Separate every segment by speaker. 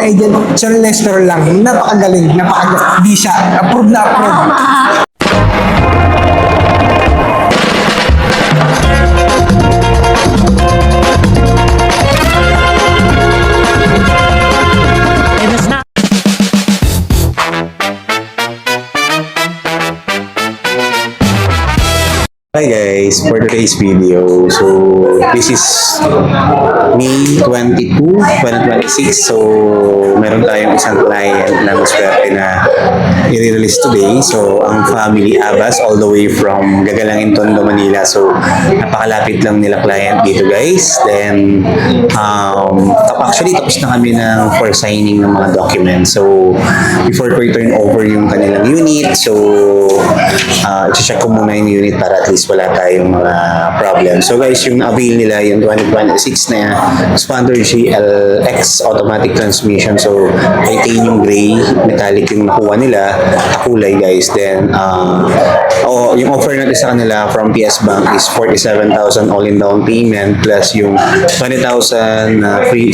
Speaker 1: agent, Sir Lester lang. Napakagaling, di siya. Approve na approve.
Speaker 2: Hi guys, for today's video, so this is May 22, 2026. So meron tayong isang client na maswerte na i-release today. So ang family Abbas all the way from Gagalangin, Tondo, Manila. So napakalapit lang nila client dito guys. Then actually tapos na kami ng for signing ng mga documents. So before ko i-turn over yung kanilang unit, so i-check ko muna yung unit para at least wala tayong mga problem. So guys, yung avail nila yung 2026 na Expander GLX automatic transmission. So titanium gray, metallic yung nakuha nila, kulay guys. Then yung offer natin sa kanila from PS Bank is 47,000 all in down payment plus yung 20,000 free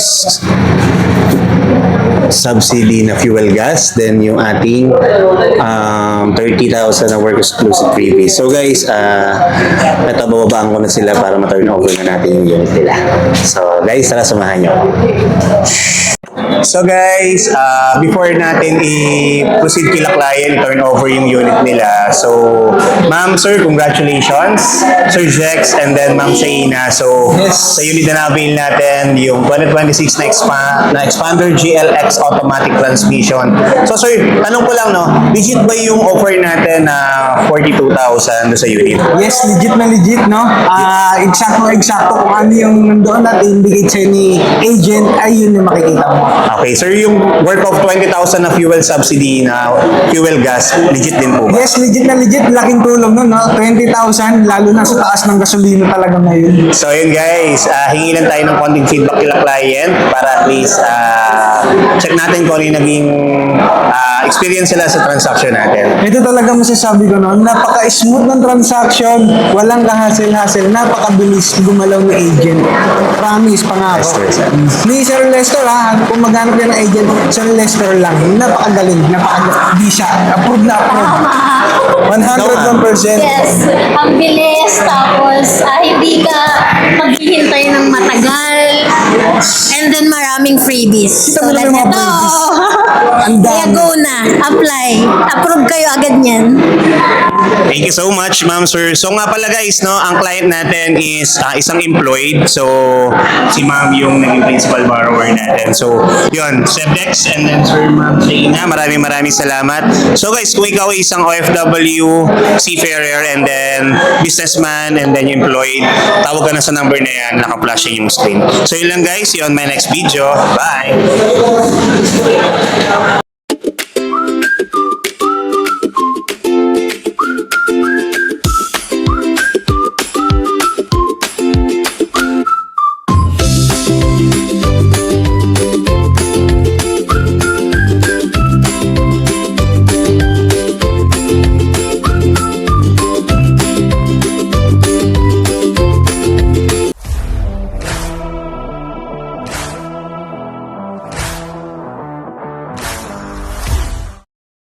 Speaker 2: subsidy na fuel gas, then yung ating 30,000 na work exclusive freebies. So guys, ito bababaan ko na sila para ma-turn over na natin yung unit nila. So guys, tara samahan nyo. So guys, before natin i-proceed kila client, turn over yung unit nila. So, ma'am, sir, congratulations. Sir Jex, and then ma'am Shaina. So, sa unit na na-avail natin, yung 2026 na Expander GLX automatic transmission. So, sir, tanong ko lang, no, legit ba yung offer natin na 42,000 sa unit?
Speaker 1: Yes, legit na legit, no? Eksakto kung ano yung nandoon at indicate sa'yo ni agent, ay yun yung makikita mo.
Speaker 2: Okay, sir, yung worth of 20,000 na fuel subsidy na fuel gas, legit din po ba?
Speaker 1: Yes, legit na legit. Laking tulong nun, no? 20,000, lalo na sa taas ng gasolina talaga ngayon.
Speaker 2: So yun guys, hingi lang tayo ng konting feedback kila client para at least check natin kung ano yung naging experience sila sa transaction natin.
Speaker 1: Ito talaga masasabi ko, no? Napaka-smooth ng transaction, walang kahasil-hasil, napakabilis gumalaw ng agent. Promise, pangako. Ni Sir Lester, kung maghanap yan ng agent, Sir Lester lang. Napakagaling, di siya. Approve na approve. 101%.
Speaker 3: Yes, ang bilis, tapos hindi ka maghihintay ng matagal, and then maraming freebies.
Speaker 1: Kita mo naman yung mga freebies. Ang
Speaker 3: Kaya
Speaker 1: dami.
Speaker 3: go na, apply. Approve kayo agad niyan.
Speaker 2: Thank you so much, ma'am, sir. So nga pala guys, no, ang client natin is isang employed. So si ma'am yung naging principal borrower natin. So yun, Sir Dex and then Sir Ma'am Shaina, maraming salamat. So guys, kung ikaw ay isang OFW, seafarer, and then businessman, and then employed, tawag ka na sa number na yan, naka-flashing yung screen. So yun lang guys, see you on my next video. Bye!